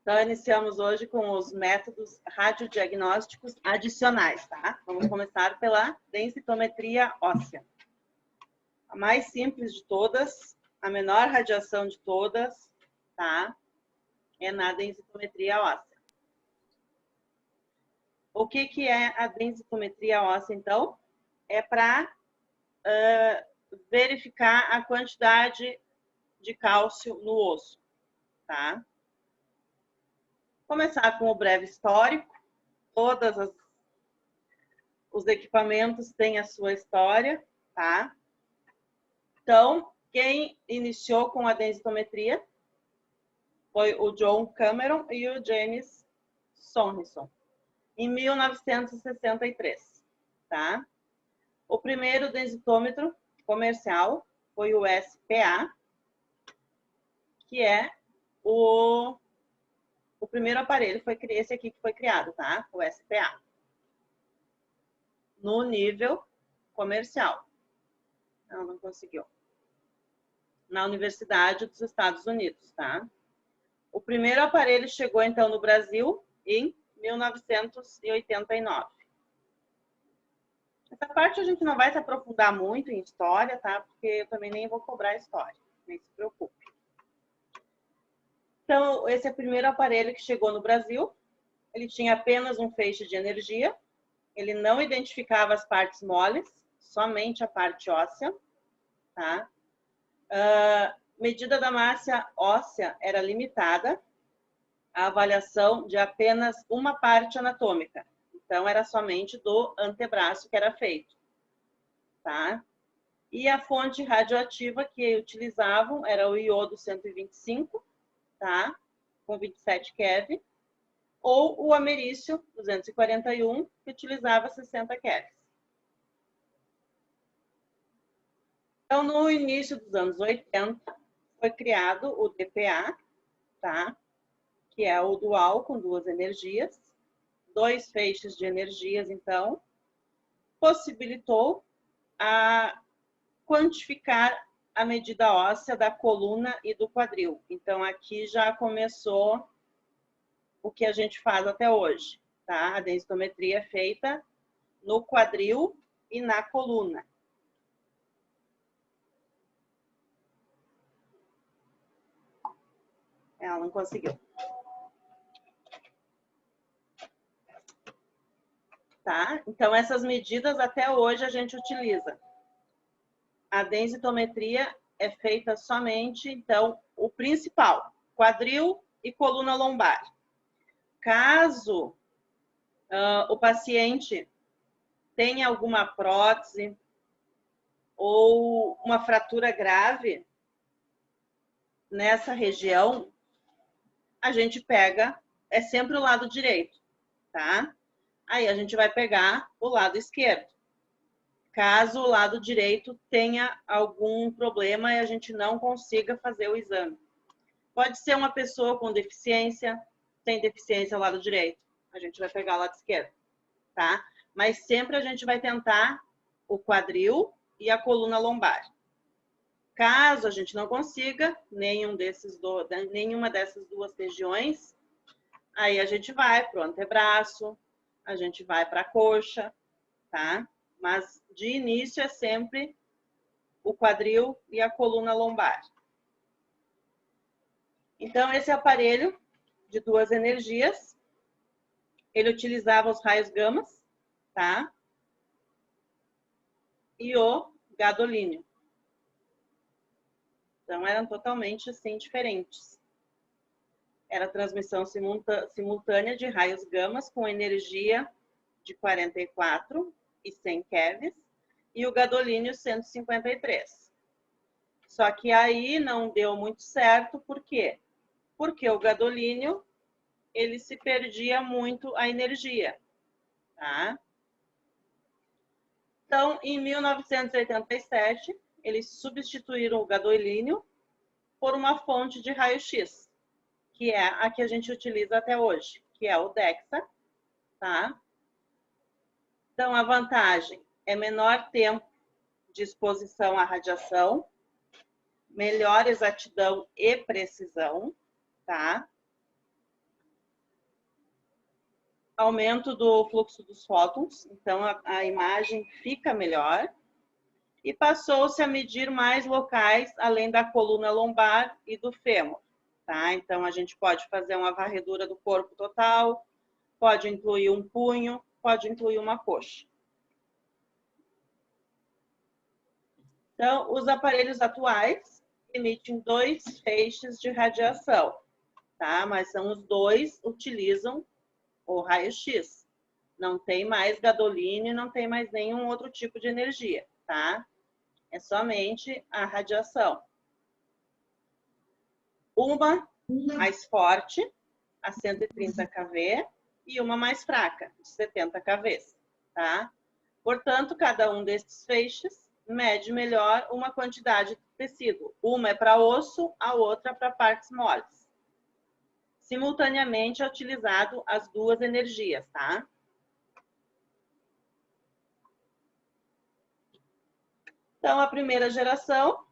Então, iniciamos hoje com os métodos radiodiagnósticos adicionais, tá? Vamos começar pela densitometria óssea. A mais simples de todas, a menor radiação de todas, tá? É na densitometria óssea. O que é a densitometria óssea, então? É para verificar a quantidade de cálcio no osso, tá? Começar com o breve histórico. Todos os equipamentos têm a sua história, tá? Então, quem iniciou com a densitometria foi o John Cameron e o James Sorenson, em 1963, tá? O primeiro densitômetro comercial foi o SPA, que é o primeiro aparelho, foi esse aqui que foi criado, tá? O SPA. No nível comercial. Não conseguiu. Na Universidade dos Estados Unidos, tá? O primeiro aparelho chegou, então, no Brasil em 1989. Essa parte a gente não vai se aprofundar muito em história, tá? Porque eu também nem vou cobrar história, nem se preocupe. Então, esse é o primeiro aparelho que chegou no Brasil. Ele tinha apenas um feixe de energia. Ele não identificava as partes moles, somente a parte óssea, tá? Medida da massa óssea era limitada à avaliação de apenas uma parte anatômica. Então, era somente do antebraço que era feito, tá? E a fonte radioativa que utilizavam era o iodo 125, tá? Com 27 keV, ou o americio 241, que utilizava 60 keV. Então, no início dos anos 80, foi criado o DPA, tá? Que é o dual com duas energias, dois feixes de energias, então, possibilitou a quantificar a medida óssea da coluna e do quadril. Então, aqui já começou o que a gente faz até hoje, tá? A densitometria é feita no quadril e na coluna. Ela não conseguiu. Tá? Então, essas medidas até hoje a gente utiliza. A densitometria é feita somente, então, o principal, quadril e coluna lombar. Caso o paciente tenha alguma prótese ou uma fratura grave nessa região, a gente pega, é sempre o lado direito, tá? Aí a gente vai pegar o lado esquerdo. Caso o lado direito tenha algum problema e a gente não consiga fazer o exame. Pode ser uma pessoa com deficiência, tem deficiência ao lado direito, a gente vai pegar o lado esquerdo, tá? Mas sempre a gente vai tentar o quadril e a coluna lombar. Caso a gente não consiga nenhuma dessas duas regiões, aí a gente vai para o antebraço, a gente vai para a coxa, tá? Mas de início é sempre o quadril e a coluna lombar. Então, esse aparelho de duas energias, ele utilizava os raios gamas, tá? E o gadolínio. Então, eram totalmente, assim, diferentes. Era transmissão simultânea de raios gamas com energia de 44 e 100 keV e o gadolínio 153. Só que aí não deu muito certo, por quê? Porque o gadolínio, ele se perdia muito a energia, tá? Então, em 1987, eles substituíram o gadolínio por uma fonte de raio-x, que é a que a gente utiliza até hoje, que é o DEXA, tá? Então, a vantagem é menor tempo de exposição à radiação, melhor exatidão e precisão, tá? Aumento do fluxo dos fótons, então a imagem fica melhor. E passou-se a medir mais locais, além da coluna lombar e do fêmur, tá? Então, a gente pode fazer uma varredura do corpo total, pode incluir um punho, pode incluir uma coxa. Então, os aparelhos atuais emitem 2 feixes de radiação, tá? Mas são os 2 utilizam o raio-x. Não tem mais gadoline, não tem mais nenhum outro tipo de energia, tá? É somente a radiação. Uma mais forte, a 130 kV, e uma mais fraca, de 70 kV, tá? Portanto, cada um desses feixes mede melhor uma quantidade de tecido. Uma é para osso, a outra para partes moles. Simultaneamente é utilizado as 2 energias, tá? Então, a primeira geração,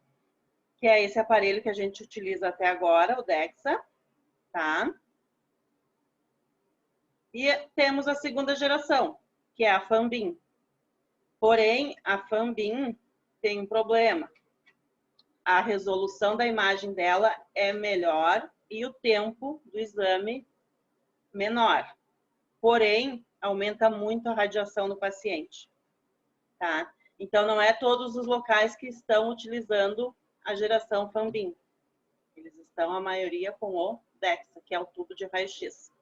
que é esse aparelho que a gente utiliza até agora, o DEXA, tá? E temos a segunda geração, que é a FANBIM. Porém, a FANBIM tem um problema. A resolução da imagem dela é melhor e o tempo do exame menor. Porém, aumenta muito a radiação no paciente, tá? Então, não é todos os locais que estão utilizando a geração FANBIM. Eles estão, a maioria, com o DEXA, que é o tubo de raio-x,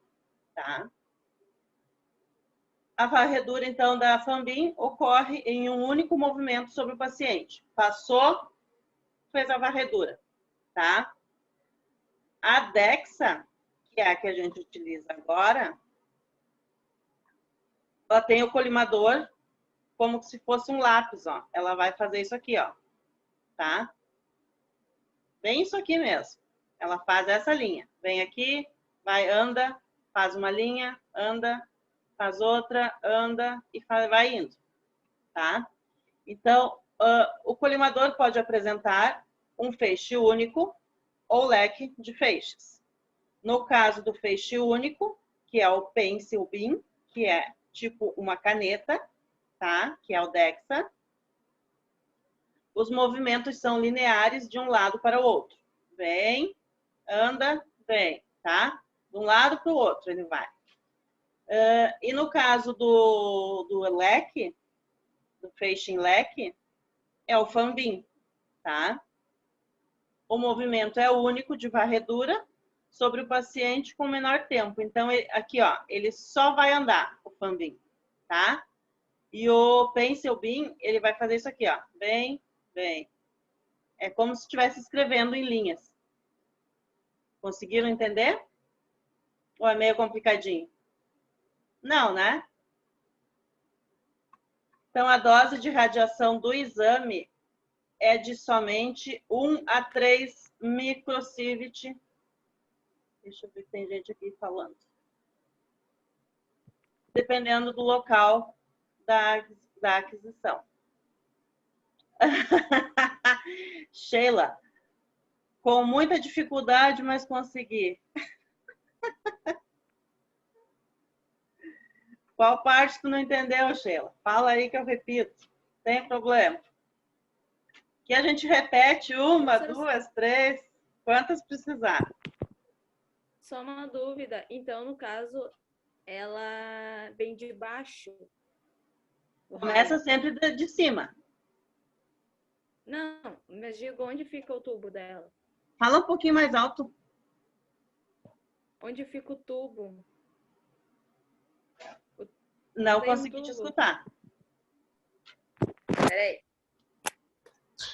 tá? A varredura, então, da FANBIM ocorre em um único movimento sobre o paciente. Passou, fez a varredura, tá? A DEXA, que é a que a gente utiliza agora, ela tem o colimador como se fosse um lápis, ó. Ela vai fazer isso aqui, ó, tá? Bem isso aqui mesmo. Ela faz essa linha. Vem aqui, vai, anda, faz uma linha, anda, faz outra, anda e vai indo, tá? Então, o colimador pode apresentar um feixe único ou leque de feixes. No caso do feixe único, que é o Pencil Beam, que é tipo uma caneta, tá? Que é o DEXA. Os movimentos são lineares de um lado para o outro. Vem, anda, vem, tá? De um lado para o outro ele vai. E no caso do leque, do feixe em leque, é o FANBIM, tá? O movimento é único de varredura sobre o paciente com menor tempo. Então, aqui, ó, ele só vai andar, o FANBIM, tá? E o Pencil Beam, ele vai fazer isso aqui, ó. Vem, vem. É como se estivesse escrevendo em linhas. Conseguiram entender? Ou é meio complicadinho? Não, né? Então, a dose de radiação do exame é de somente 1 a 3 microsievert. Deixa eu ver se tem gente aqui falando. Dependendo do local da aquisição. Sheila, com muita dificuldade, mas consegui. Qual parte tu não entendeu, Sheila? Fala aí que eu repito. Tem problema. Que a gente repete uma, duas, três, quantas precisar. Só uma dúvida. Então, no caso, ela vem de baixo? Começa sempre de cima. Não, mas digo onde fica o tubo dela? Fala um pouquinho mais alto. Onde fica o tubo? Não consegui te escutar. Peraí.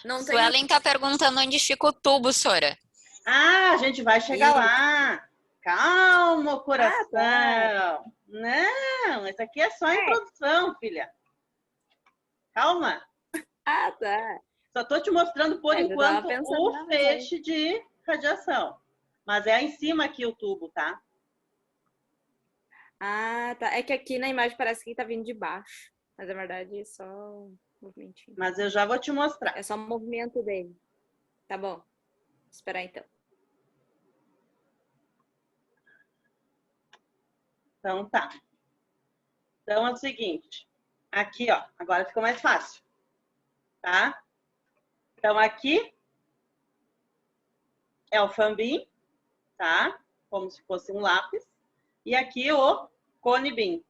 Não tem... Suelen tá perguntando onde fica o tubo, Sora. Ah, a gente vai chegar lá. Calma, coração. Tá. Não, isso aqui é só a introdução, filha. Calma. Ah, tá. Só tô te mostrando, por enquanto, o feixe aí de radiação. Mas é em cima aqui o tubo, tá? Ah, tá. É que aqui na imagem parece que tá vindo de baixo. Mas na verdade é só um movimentinho. Mas eu já vou te mostrar. É só o movimento dele. Tá bom. esperar então. Então, tá. Então, é o seguinte. Aqui, ó. Agora ficou mais fácil. Tá? Então, aqui é o Fambim, tá? Como se fosse um lápis. E aqui o Conibin,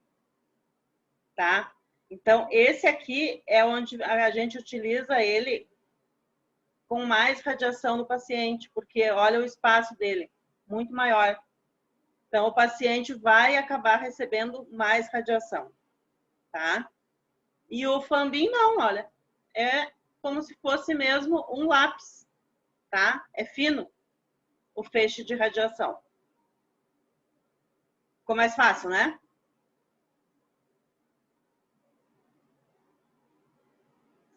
tá? Então, esse aqui é onde a gente utiliza ele com mais radiação no paciente, porque olha o espaço dele, muito maior. Então, o paciente vai acabar recebendo mais radiação, tá? E o Fambim não, olha, é como se fosse mesmo um lápis, tá? É fino o feixe de radiação. Ficou mais fácil, né?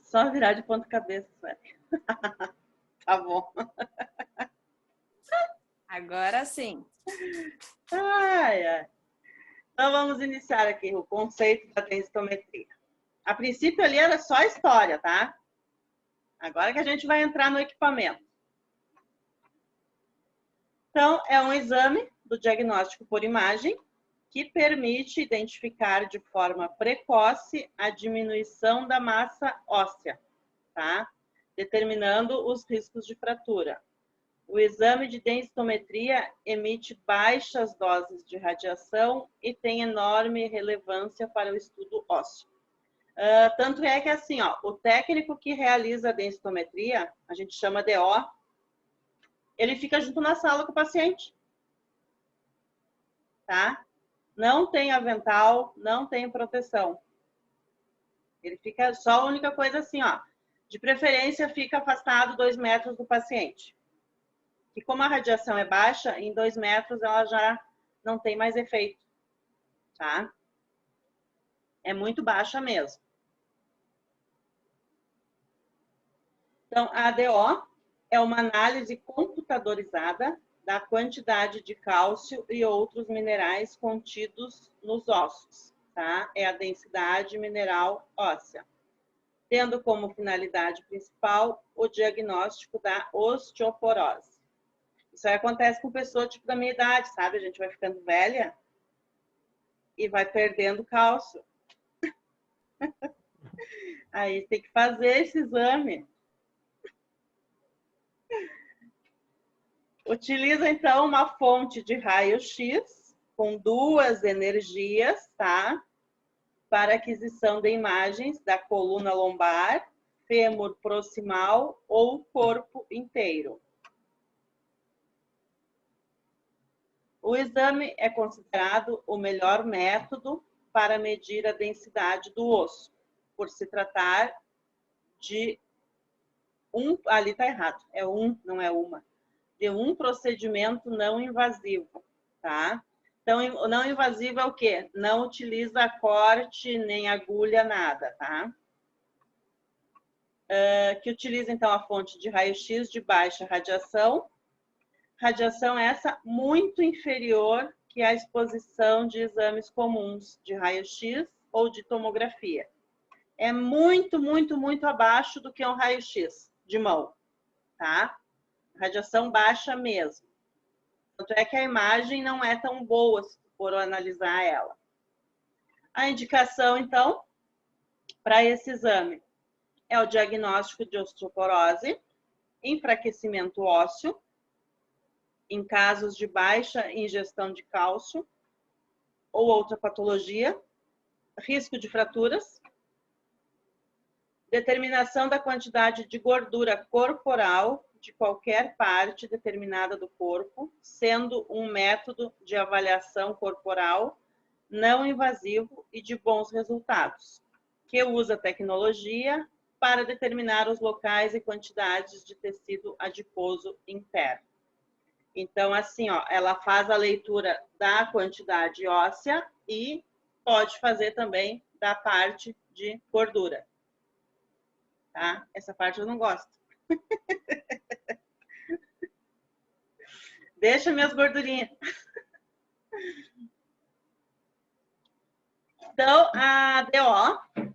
Só virar de ponta cabeça, Sueli. Tá bom. Agora sim. Ai, ai. Então, vamos iniciar aqui o conceito da densitometria. A princípio, ali era só história, tá? Agora que a gente vai entrar no equipamento. Então, é um exame do diagnóstico por imagem que permite identificar de forma precoce a diminuição da massa óssea, tá? Determinando os riscos de fratura. O exame de densitometria emite baixas doses de radiação e tem enorme relevância para o estudo ósseo. Tanto é que, assim, ó, o técnico que realiza a densitometria, a gente chama DO, ele fica junto na sala com o paciente, tá? Não tem avental, não tem proteção. Ele fica só a única coisa assim, ó, de preferência fica afastado 2 metros do paciente. E como a radiação é baixa, em 2 metros ela já não tem mais efeito, tá? É muito baixa mesmo. Então, a ADO é uma análise computadorizada da quantidade de cálcio e outros minerais contidos nos ossos, tá? É a densidade mineral óssea, tendo como finalidade principal o diagnóstico da osteoporose. Isso aí acontece com pessoa tipo da minha idade, sabe? A gente vai ficando velha e vai perdendo cálcio. Aí tem que fazer esse exame. Utiliza, então, uma fonte de raio-x com 2 energias, tá? Para aquisição de imagens da coluna lombar, fêmur proximal ou corpo inteiro. O exame é considerado o melhor método para medir a densidade do osso, por se tratar de ali tá errado, é não é uma, de um procedimento não invasivo, tá? Então, não invasivo é o quê? Não utiliza corte, nem agulha, nada, tá? Que utiliza, então, a fonte de raio-x de baixa radiação. Radiação essa muito inferior que a exposição de exames comuns de raio-x ou de tomografia. É muito, muito, muito abaixo do que um raio-x de mão, tá? Radiação baixa mesmo. Tanto é que a imagem não é tão boa se for analisar ela. A indicação, então, para esse exame é o diagnóstico de osteoporose, enfraquecimento ósseo, em casos de baixa ingestão de cálcio ou outra patologia, risco de fraturas, determinação da quantidade de gordura corporal de qualquer parte determinada do corpo, sendo um método de avaliação corporal não invasivo e de bons resultados, que usa tecnologia para determinar os locais e quantidades de tecido adiposo interno. Então, assim, ó, ela faz a leitura da quantidade óssea e pode fazer também da parte de gordura. Tá? Essa parte eu não gosto. Deixa minhas gordurinhas. Então, a DO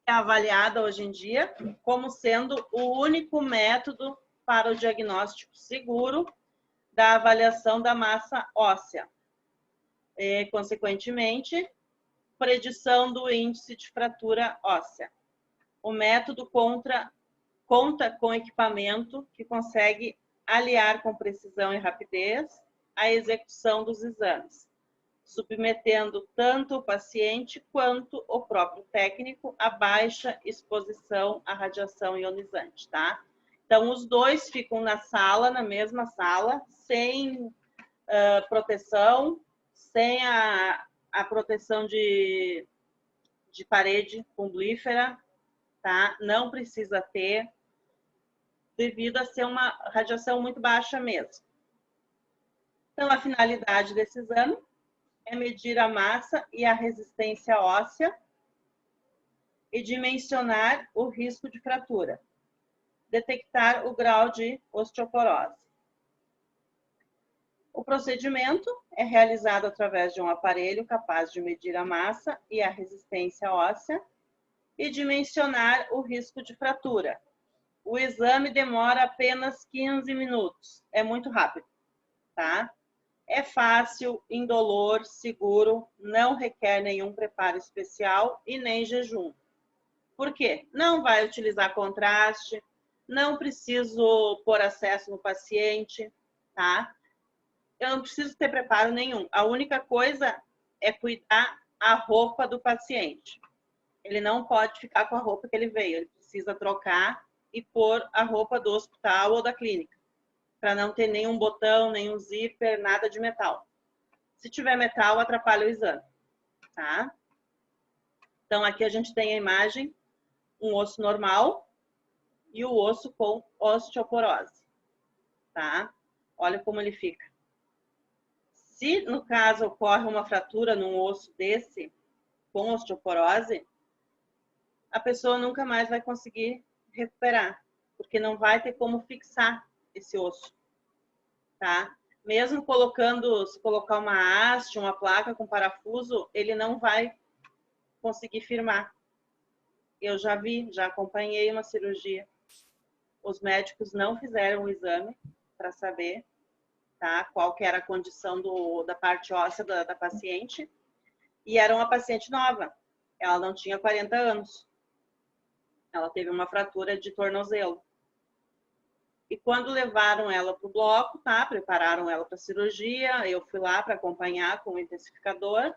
é avaliada hoje em dia como sendo o único método para o diagnóstico seguro da avaliação da massa óssea. E, consequentemente, predição do índice de fratura óssea. O método conta com equipamento que consegue aliar com precisão e rapidez a execução dos exames, submetendo tanto o paciente quanto o próprio técnico a baixa exposição à radiação ionizante, tá? Então, os dois ficam na mesma sala, sem proteção, sem a proteção de parede umbrífera, tá? Não precisa ter, devido a ser uma radiação muito baixa mesmo. Então, a finalidade desse exame é medir a massa e a resistência óssea e dimensionar o risco de fratura, detectar o grau de osteoporose. O procedimento é realizado através de um aparelho capaz de medir a massa e a resistência óssea e dimensionar o risco de fratura. O exame demora apenas 15 minutos, é muito rápido, tá? É fácil, indolor, seguro, não requer nenhum preparo especial e nem jejum. Por quê? Não vai utilizar contraste, não preciso pôr acesso no paciente, tá? Eu não preciso ter preparo nenhum. A única coisa é cuidar a roupa do paciente. Ele não pode ficar com a roupa que ele veio, ele precisa trocar e pôr a roupa do hospital ou da clínica, para não ter nenhum botão, nenhum zíper, nada de metal. Se tiver metal, atrapalha o exame, tá? Então, aqui a gente tem a imagem, um osso normal e o osso com osteoporose, tá? Olha como ele fica. Se, no caso, ocorre uma fratura num osso desse, com osteoporose, a pessoa nunca mais vai conseguir recuperar, porque não vai ter como fixar esse osso, tá? Mesmo se colocar uma haste, uma placa com parafuso, ele não vai conseguir firmar. Eu já acompanhei uma cirurgia. Os médicos não fizeram o exame para saber, tá, qual que era a condição da parte óssea da paciente. E era uma paciente nova. Ela não tinha 40 anos. Ela teve uma fratura de tornozelo. E quando levaram ela para o bloco, tá, prepararam ela para a cirurgia, eu fui lá para acompanhar com o intensificador.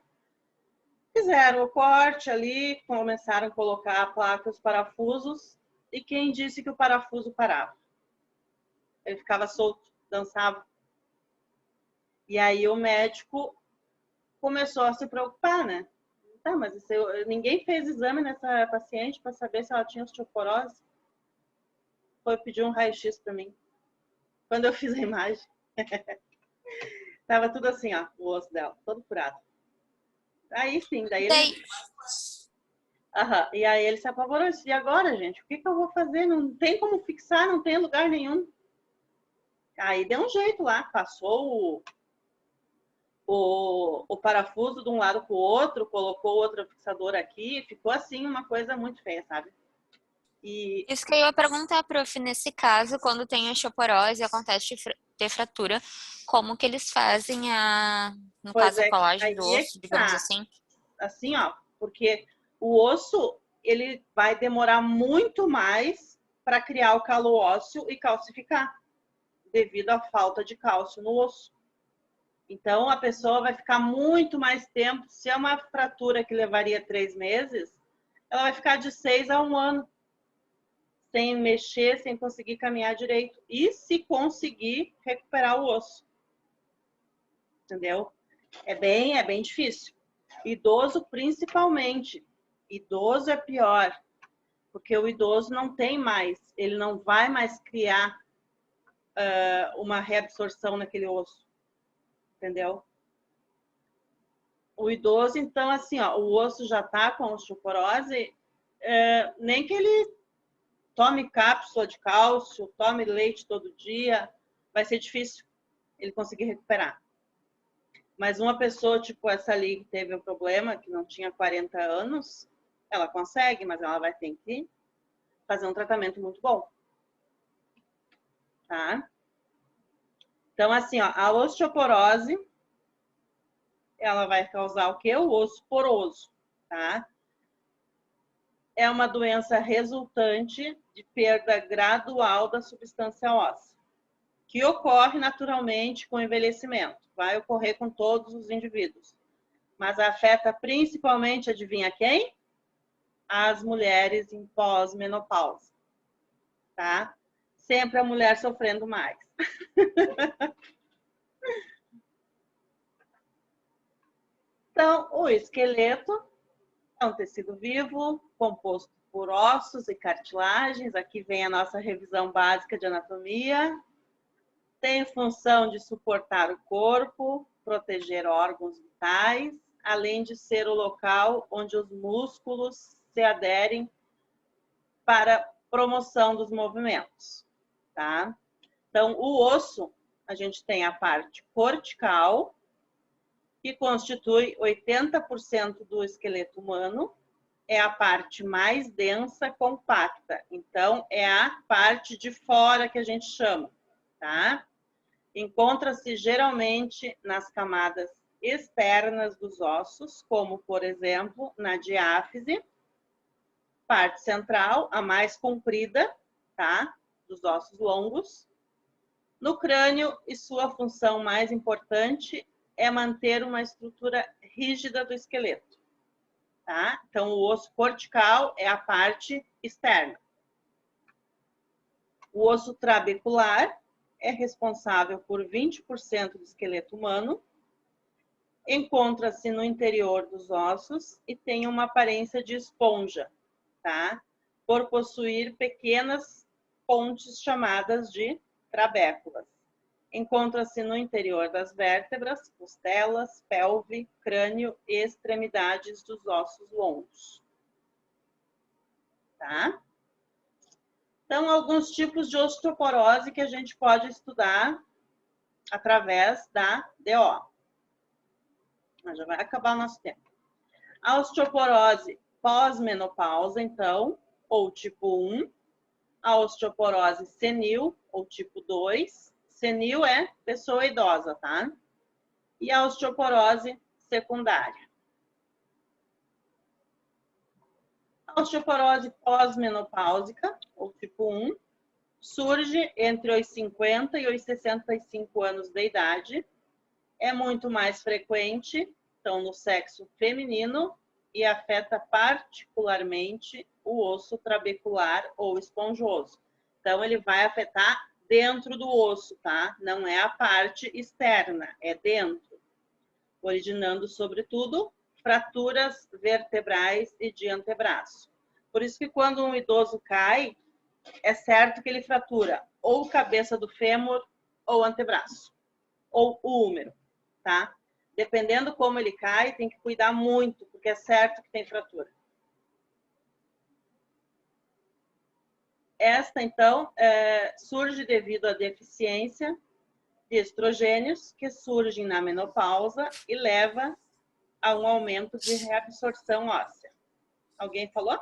Fizeram o corte ali, começaram a colocar a placa e os parafusos. E quem disse que o parafuso parava? Ele ficava solto, dançava. E aí o médico começou a se preocupar, né? Tá, mas ninguém fez exame nessa paciente para saber se ela tinha osteoporose. Foi pedir um raio-x para mim. Quando eu fiz a imagem, tava tudo assim, ó, o osso dela, todo furado. Aí sim, daí ele... E aí ele se apavorou. E agora, gente, o que eu vou fazer? Não tem como fixar, não tem lugar nenhum. Aí deu um jeito lá, passou o parafuso de um lado para o outro, colocou outro fixador aqui, ficou assim uma coisa muito feia, sabe? E... Isso que eu ia perguntar, prof, nesse caso, quando tem osteoporose e acontece de ter fratura, como que eles fazem no caso, a colagem do osso, digamos assim? Assim, ó, porque o osso, ele vai demorar muito mais para criar o calo ósseo e calcificar, devido à falta de cálcio no osso. Então, a pessoa vai ficar muito mais tempo. Se é uma fratura que levaria 3 meses, ela vai ficar de 6 a 1 ano sem mexer, sem conseguir caminhar direito. E se conseguir recuperar o osso. Entendeu? É bem difícil. Idoso, principalmente. Idoso é pior. Porque o idoso não tem mais. Ele não vai mais criar uma reabsorção naquele osso. Entendeu? O idoso, então, assim, ó, o osso já tá com osteoporose, nem que ele tome cápsula de cálcio, tome leite todo dia, vai ser difícil ele conseguir recuperar. Mas uma pessoa, tipo essa ali, que teve um problema, que não tinha 40 anos, ela consegue, mas ela vai ter que fazer um tratamento muito bom. tá? Então, assim, ó, a osteoporose, ela vai causar o quê? O osso poroso, tá? É uma doença resultante de perda gradual da substância óssea, que ocorre naturalmente com o envelhecimento. Vai ocorrer com todos os indivíduos. Mas afeta principalmente, adivinha quem? As mulheres em pós-menopausa, tá? Sempre a mulher sofrendo mais. Então, o esqueleto é um tecido vivo, composto por ossos e cartilagens. Aqui vem a nossa revisão básica de anatomia. Tem função de suportar o corpo, proteger órgãos vitais, além de ser o local onde os músculos se aderem para promoção dos movimentos, tá? Então, o osso, a gente tem a parte cortical, que constitui 80% do esqueleto humano, é a parte mais densa, compacta. Então, é a parte de fora que a gente chama, tá? Encontra-se geralmente nas camadas externas dos ossos, como, por exemplo, na diáfise, parte central, a mais comprida, tá? Dos ossos longos. No crânio, e sua função mais importante é manter uma estrutura rígida do esqueleto, tá? Então, o osso cortical é a parte externa. O osso trabecular é responsável por 20% do esqueleto humano, encontra-se no interior dos ossos e tem uma aparência de esponja, tá? Por possuir pequenas pontes chamadas de trabéculas. Encontra-se no interior das vértebras, costelas, pelve, crânio e extremidades dos ossos longos, tá? Então, alguns tipos de osteoporose que a gente pode estudar através da DO. Mas já vai acabar o nosso tempo. A osteoporose pós-menopausa, então, ou tipo 1. A osteoporose senil, ou tipo 2. Senil é pessoa idosa, tá? E a osteoporose secundária. A osteoporose pós-menopáusica, ou tipo 1, surge entre os 50 e os 65 anos de idade. É muito mais frequente, então, no sexo feminino e afeta particularmente o osso trabecular ou esponjoso. Então, ele vai afetar dentro do osso, tá? Não é a parte externa, é dentro. Originando, sobretudo, fraturas vertebrais e de antebraço. Por isso que quando um idoso cai, é certo que ele fratura ou cabeça do fêmur ou antebraço, ou o húmero, tá? Dependendo como ele cai, tem que cuidar muito, porque é certo que tem fratura. Esta, então, surge devido à deficiência de estrogênios que surgem na menopausa e leva a um aumento de reabsorção óssea. Alguém falou?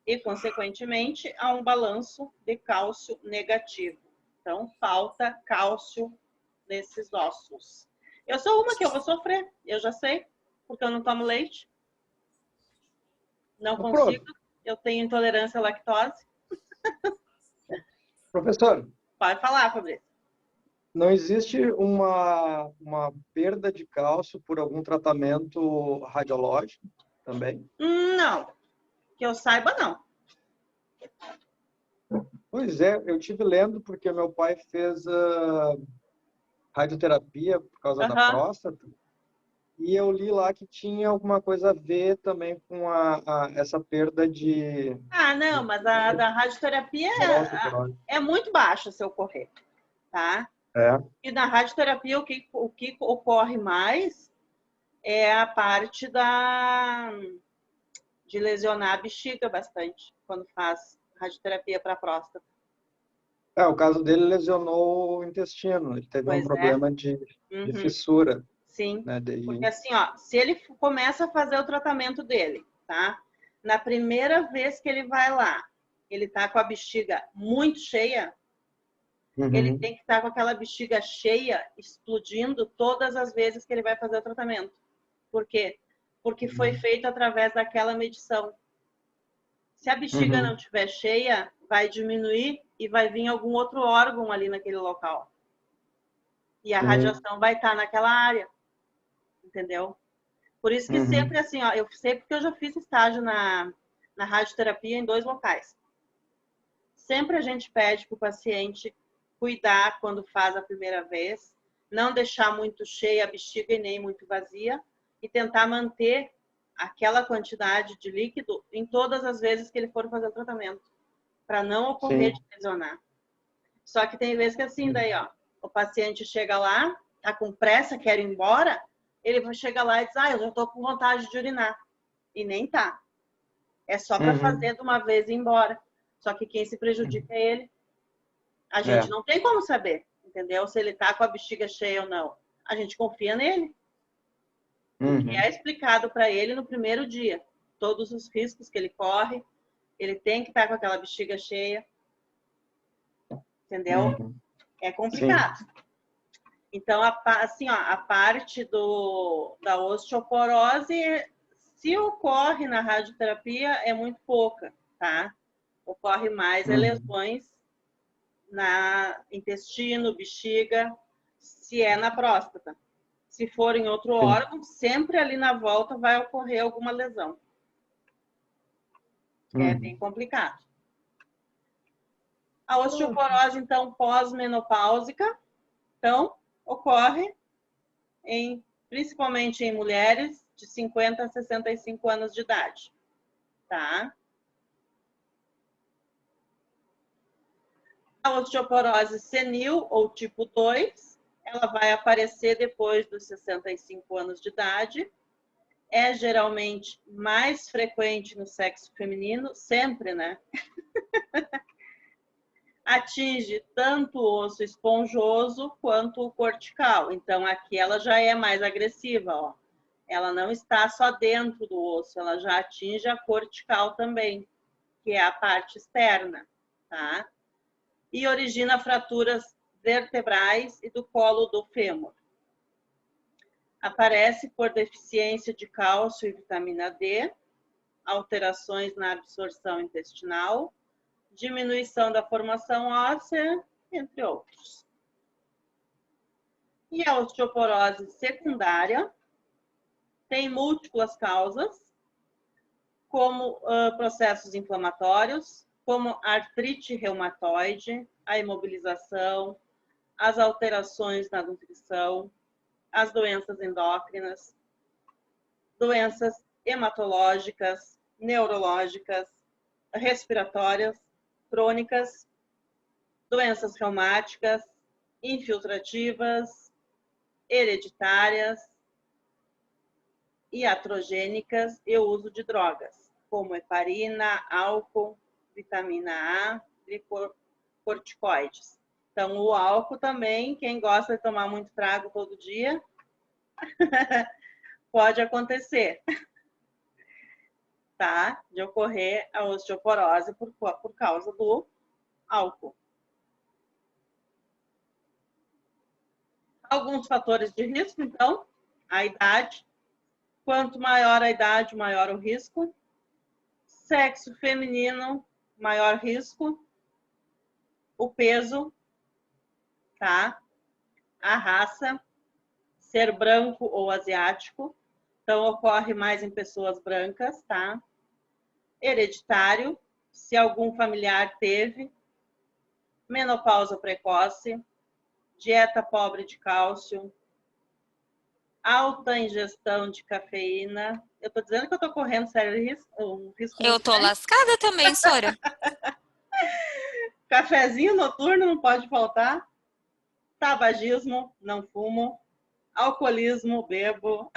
E, consequentemente, a um balanço de cálcio negativo. Então, falta cálcio nesses ossos. Eu sou uma que eu vou sofrer, eu já sei, porque eu não tomo leite. Não consigo, eu tenho intolerância à lactose. Professor. Pode falar, Fabrício. Não existe uma perda de cálcio por algum tratamento radiológico também? Não. Que eu saiba, não. Pois é, eu tive lendo porque meu pai fez radioterapia por causa da próstata e eu li lá que tinha alguma coisa a ver também com essa perda de... Ah, não, mas a da radioterapia é muito baixa se ocorrer, tá? E na radioterapia o que ocorre mais é a parte de lesionar a bexiga bastante, quando faz radioterapia para próstata. O caso dele lesionou o intestino, ele teve um problema de fissura. Sim, né? Porque assim, ó, se ele começa a fazer o tratamento dele, tá? Na primeira vez que ele vai lá, ele tá com a bexiga muito cheia, ele tem que estar com aquela bexiga cheia, explodindo todas as vezes que ele vai fazer o tratamento. Por quê? Porque foi feito através daquela medição. Se a bexiga não estiver cheia, vai diminuir e vai vir algum outro órgão ali naquele local. E a radiação vai estar naquela área. Entendeu? Por isso que sempre assim, ó, eu sei porque eu já fiz estágio na radioterapia em 2 locais. Sempre a gente pede para o paciente cuidar quando faz a primeira vez, não deixar muito cheia a bexiga e nem muito vazia, e tentar manter aquela quantidade de líquido em todas as vezes que ele for fazer o tratamento, para não ocorrer de lesionar. Só que tem vezes que assim, daí, ó, o paciente chega lá, tá com pressa, quer ir embora, ele vai chegar lá e diz, eu já tô com vontade de urinar. E nem tá. É só para fazer de uma vez e ir embora. Só que quem se prejudica é ele. A gente não tem como saber, entendeu? Se ele tá com a bexiga cheia ou não. A gente confia nele. Porque é explicado para ele no primeiro dia. Todos os riscos que ele corre. Ele tem que estar com aquela bexiga cheia. Entendeu? É complicado. Sim. Então, assim, ó, a parte da osteoporose, se ocorre na radioterapia, é muito pouca, tá? Ocorre mais lesões na intestino, bexiga, se é na próstata. Se for em outro órgão, sempre ali na volta vai ocorrer alguma lesão. É bem complicado. A osteoporose, então, pós-menopáusica, então, ocorre principalmente em mulheres de 50 a 65 anos de idade, tá? A osteoporose senil ou tipo 2, ela vai aparecer depois dos 65 anos de idade. É geralmente mais frequente no sexo feminino, sempre, né? Atinge tanto o osso esponjoso quanto o cortical. Então, aqui ela já é mais agressiva, ó. Ela não está só dentro do osso, ela já atinge a cortical também, que é a parte externa, tá? E origina fraturas vertebrais e do colo do fêmur. Aparece por deficiência de cálcio e vitamina D, alterações na absorção intestinal, diminuição da formação óssea, entre outros. E a osteoporose secundária tem múltiplas causas, como processos inflamatórios, como artrite reumatoide, a imobilização, as alterações na nutrição, as doenças endócrinas, doenças hematológicas, neurológicas, respiratórias, crônicas, doenças reumáticas, infiltrativas, hereditárias, iatrogênicas e o uso de drogas, como heparina, álcool, vitamina A e corticoides. Então, o álcool também, quem gosta de tomar muito trago todo dia, pode acontecer, tá? De ocorrer a osteoporose por causa do álcool. Alguns fatores de risco, então, a idade. Quanto maior a idade, maior o risco. Sexo feminino, maior risco. O peso, tá? A raça, ser branco ou asiático. Então, ocorre mais em pessoas brancas, tá? Hereditário, se algum familiar teve. Menopausa precoce. Dieta pobre de cálcio. Alta ingestão de cafeína. Eu tô dizendo que eu tô correndo sério risco. Eu tô lascada também, Sora. Cafezinho noturno não pode faltar. Tabagismo, não fumo. Alcoolismo, bebo.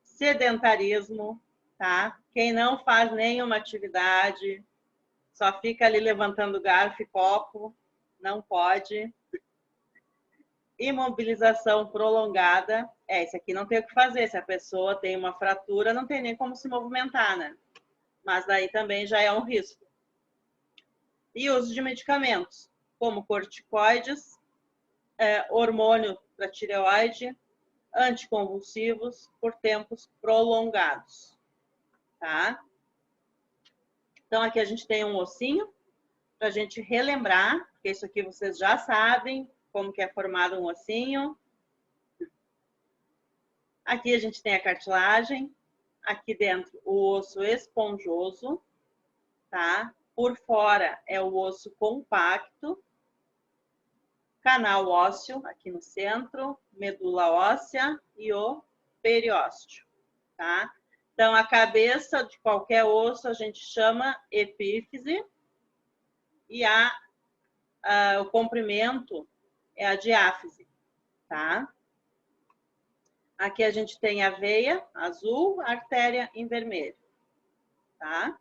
Sedentarismo, tá? Quem não faz nenhuma atividade, só fica ali levantando garfo e copo, não pode. Imobilização prolongada. Isso aqui não tem o que fazer. Se a pessoa tem uma fratura, não tem nem como se movimentar, né? mas daí também já é um risco. E uso de medicamentos, como corticoides, hormônio para tireoide, anticonvulsivos por tempos prolongados, tá? Então, aqui a gente tem um ossinho, para a gente relembrar, porque isso aqui vocês já sabem, como que é formado um ossinho. Aqui a gente tem a cartilagem, aqui dentro o osso esponjoso, tá? Por fora é o osso compacto, canal ósseo aqui no centro, medula óssea e o periósteo, tá? Então, a cabeça de qualquer osso a gente chama epífise e o comprimento é a diáfise, tá? Aqui a gente tem a veia azul, a artéria em vermelho, tá?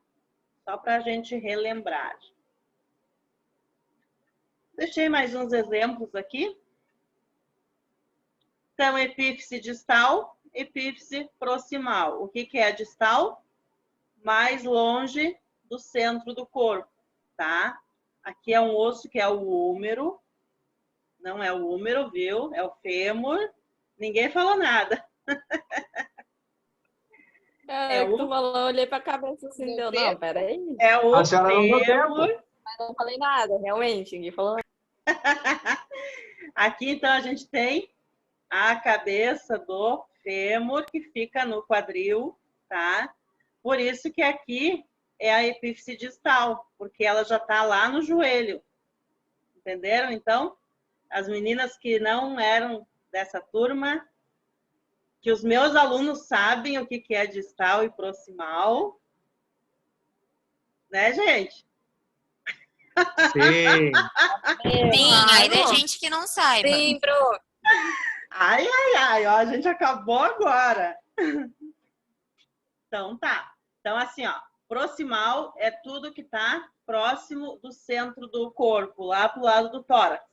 Só para a gente relembrar. Deixei mais uns exemplos aqui. Então, epífise distal, epífise proximal. O que é a distal? Mais longe do centro do corpo, tá? Aqui é um osso que é o húmero. Não é o húmero, viu? É o fêmur. Ninguém falou nada. Tu falou, eu olhei pra cabeça assim, deu, não, peraí. É o A senhora não deu fêmur. tempo. Mas não falei nada, realmente, ninguém falou nada. Aqui, então, a gente tem a cabeça do fêmur, que fica no quadril, tá? Por isso que aqui é a epífise distal, porque ela já tá lá no joelho. Entenderam? Então, as meninas que não eram dessa turma, que os meus alunos sabem o que é distal e proximal. Né, gente? Sim. Sim, aí tem gente que não saiba. Sim, pro. Ai, ó, a gente acabou agora. Então, tá. Então, assim, ó, proximal é tudo que tá próximo do centro do corpo, lá pro lado do tórax.